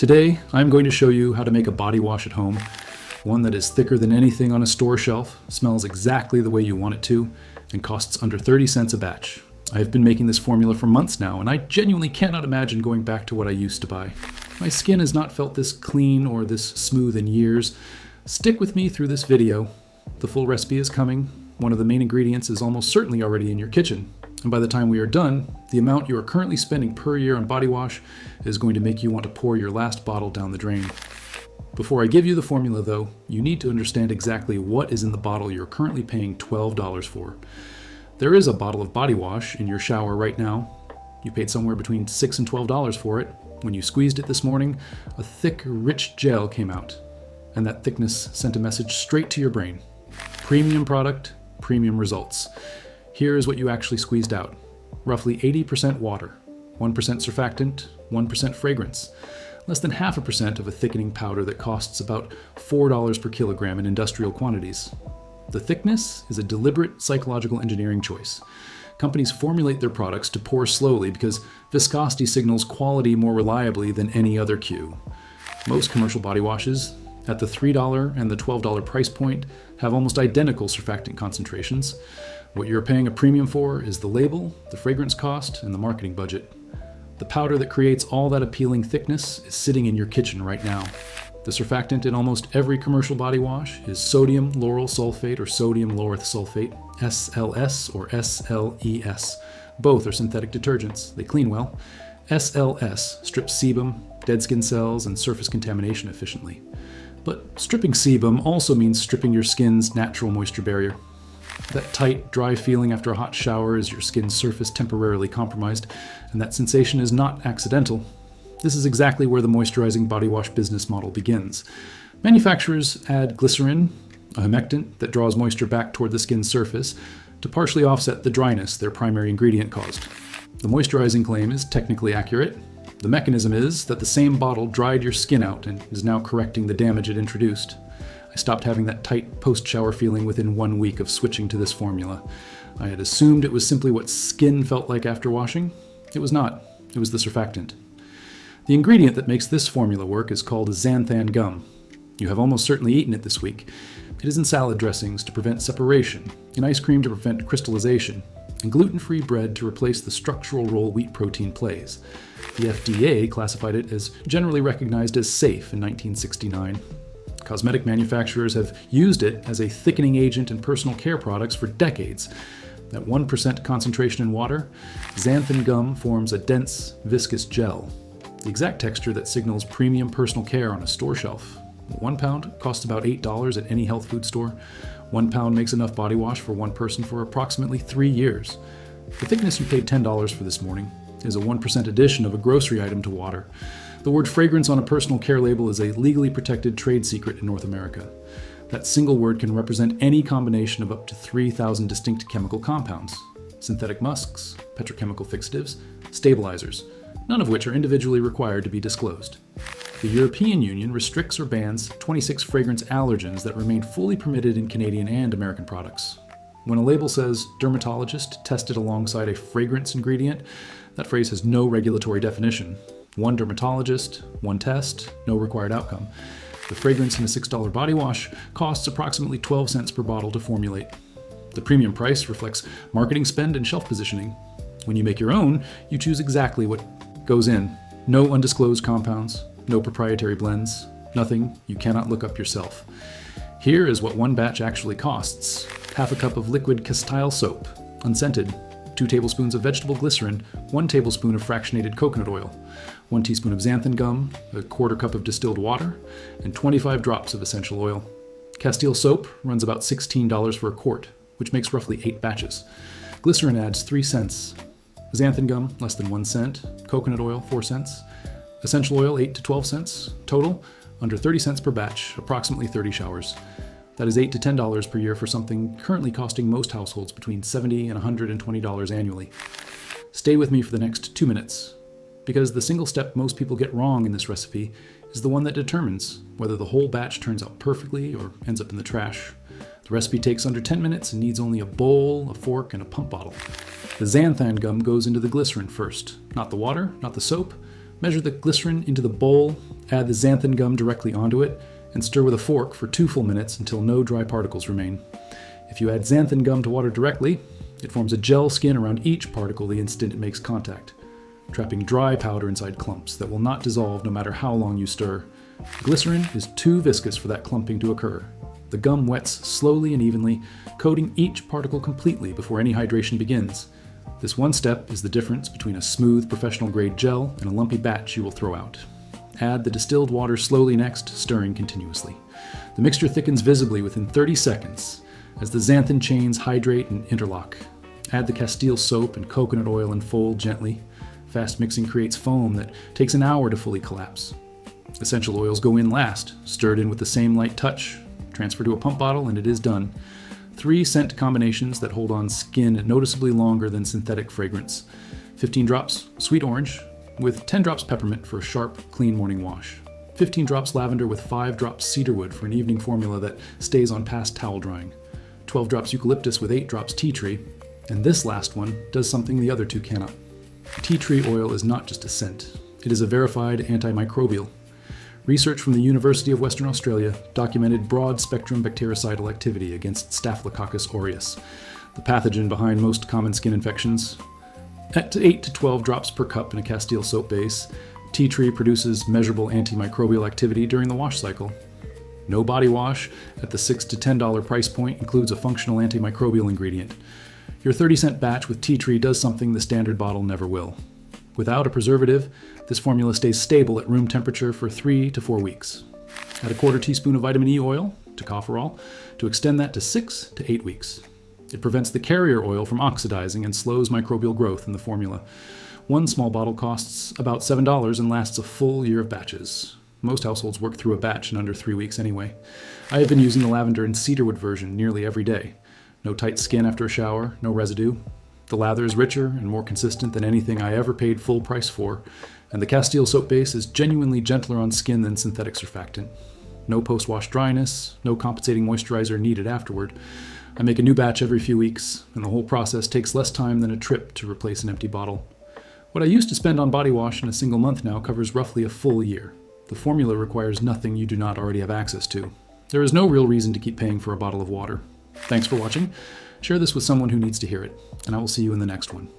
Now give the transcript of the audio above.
Today, I'm going to show you how to make a body wash at home, one that is thicker than anything on a store shelf, smells exactly the way you want it to, and costs under 30 cents a batch. I have been making this formula for months now, and I genuinely cannot imagine going back to what I used to buy. My skin has not felt this clean or this smooth in years. Stick with me through this video. The full recipe is coming. One of the main ingredients is almost certainly already in your kitchen. And by the time we are done, the amount you are currently spending per year on body wash is going to make you want to pour your last bottle down the drain. Before I give you the formula though, you need to understand exactly what is in the bottle you're currently paying $12 for. There is a bottle of body wash in your shower right now. You paid somewhere between $6 and $12 for it. When you squeezed it this morning, a thick, rich gel came out. And that thickness sent a message straight to your brain. Premium product, premium results. Here is what you actually squeezed out. Roughly 80% water, 1% surfactant, 1% fragrance, less than 0.5% of a thickening powder that costs about $4 per kilogram in industrial quantities. The thickness is a deliberate psychological engineering choice. Companies formulate their products to pour slowly because viscosity signals quality more reliably than any other cue. Most commercial body washes, at the $3 and the $12 price point, have almost identical surfactant concentrations. What you're paying a premium for is the label, the fragrance cost, and the marketing budget. The powder that creates all that appealing thickness is sitting in your kitchen right now. The surfactant in almost every commercial body wash is sodium lauryl sulfate or sodium laureth sulfate, SLS or SLES. Both are synthetic detergents. They clean well. SLS strips sebum, dead skin cells, and surface contamination efficiently. But stripping sebum also means stripping your skin's natural moisture barrier. That tight, dry feeling after a hot shower is your skin's surface temporarily compromised, and that sensation is not accidental. This is exactly where the moisturizing body wash business model begins. Manufacturers add glycerin, a humectant that draws moisture back toward the skin's surface, to partially offset the dryness their primary ingredient caused. The moisturizing claim is technically accurate. The mechanism is that the same bottle dried your skin out and is now correcting the damage it introduced. I stopped having that tight post-shower feeling within 1 week of switching to this formula. I had assumed it was simply what skin felt like after washing. It was not. It was the surfactant. The ingredient that makes this formula work is called Xanthan Gum. You have almost certainly eaten it this week. It is in salad dressings to prevent separation, in ice cream to prevent crystallization, and gluten-free bread to replace the structural role wheat protein plays. The FDA classified it as generally recognized as safe in 1969. Cosmetic manufacturers have used it as a thickening agent in personal care products for decades. At 1% concentration in water, xanthan gum forms a dense, viscous gel, the exact texture that signals premium personal care on a store shelf. 1 pound costs about $8 at any health food store. 1 pound makes enough body wash for one person for approximately 3 years. The thickness you paid $10 for this morning is a 1% addition of a grocery item to water. The word fragrance on a personal care label is a legally protected trade secret in North America. That single word can represent any combination of up to 3,000 distinct chemical compounds, synthetic musks, petrochemical fixatives, stabilizers, none of which are individually required to be disclosed. The European Union restricts or bans 26 fragrance allergens that remain fully permitted in Canadian and American products. When a label says dermatologist tested alongside a fragrance ingredient, that phrase has no regulatory definition. One dermatologist, one test, no required outcome. The fragrance in a $6 body wash costs approximately 12 cents per bottle to formulate. The premium price reflects marketing spend and shelf positioning. When you make your own, you choose exactly what goes in. No undisclosed compounds, no proprietary blends, nothing you cannot look up yourself. Here is what one batch actually costs. Half a cup of Liquid Castile Soap, unscented, 2 tablespoons of Vegetable Glycerin, 1 tablespoon of Fractionated Coconut Oil, 1 teaspoon of Xanthan Gum, a 1/4 cup of Distilled Water, and 25 drops of essential oil. Castile Soap runs about $16 for a quart, which makes roughly 8 batches. Glycerin adds 3 cents. Xanthan Gum, less than 1 cent. Coconut oil, 4 cents. Essential oil, 8 to 12 cents. Total, under 30 cents per batch, approximately 30 showers. That is $8 to $10 per year for something currently costing most households between $70 and $120 annually. Stay with me for the next 2 minutes, because the single step most people get wrong in this recipe is the one that determines whether the whole batch turns out perfectly or ends up in the trash. The recipe takes under 10 minutes and needs only a bowl, a fork, and a pump bottle. The xanthan gum goes into the glycerin first, not the water, not the soap, Measure the glycerin into the bowl, add the xanthan gum directly onto it, and stir with a fork for 2 full minutes until no dry particles remain. If you add xanthan gum to water directly, it forms a gel skin around each particle the instant it makes contact, trapping dry powder inside clumps that will not dissolve no matter how long you stir. Glycerin is too viscous for that clumping to occur. The gum wets slowly and evenly, coating each particle completely before any hydration begins. This one step is the difference between a smooth professional-grade gel and a lumpy batch you will throw out. Add the distilled water slowly next, stirring continuously. The mixture thickens visibly within 30 seconds as the xanthan chains hydrate and interlock. Add the Castile soap and coconut oil and fold gently. Fast mixing creates foam that takes an hour to fully collapse. Essential oils go in last, stirred in with the same light touch. Transfer to a pump bottle and it is done. 3 scent combinations that hold on skin noticeably longer than synthetic fragrance. 15 drops sweet orange with 10 drops peppermint for a sharp, clean morning wash. 15 drops lavender with 5 drops cedarwood for an evening formula that stays on past towel drying. 12 drops eucalyptus with 8 drops tea tree. And this last one does something the other 2 cannot. Tea tree oil is not just a scent. It is a verified antimicrobial. Research from the University of Western Australia documented broad-spectrum bactericidal activity against Staphylococcus aureus, the pathogen behind most common skin infections. At 8 to 12 drops per cup in a Castile soap base, tea tree produces measurable antimicrobial activity during the wash cycle. No body wash at the $6 to $10 price point includes a functional antimicrobial ingredient. Your 30-cent batch with tea tree does something the standard bottle never will. Without a preservative, this formula stays stable at room temperature for 3 to 4 weeks. Add a quarter teaspoon of vitamin E oil, tocopherol, to extend that to 6 to 8 weeks. It prevents the carrier oil from oxidizing and slows microbial growth in the formula. One small bottle costs about $7 and lasts a full year of batches. Most households work through a batch in under 3 weeks anyway. I have been using the lavender and cedarwood version nearly every day. No tight skin after a shower, no residue. The lather is richer and more consistent than anything I ever paid full price for, and the Castile soap base is genuinely gentler on skin than synthetic surfactant. No post-wash dryness, no compensating moisturizer needed afterward. I make a new batch every few weeks, and the whole process takes less time than a trip to replace an empty bottle. What I used to spend on body wash in a single month now covers roughly a full year. The formula requires nothing you do not already have access to. There is no real reason to keep paying for a bottle of water. Thanks for watching. Share this with someone who needs to hear it, and I will see you in the next one.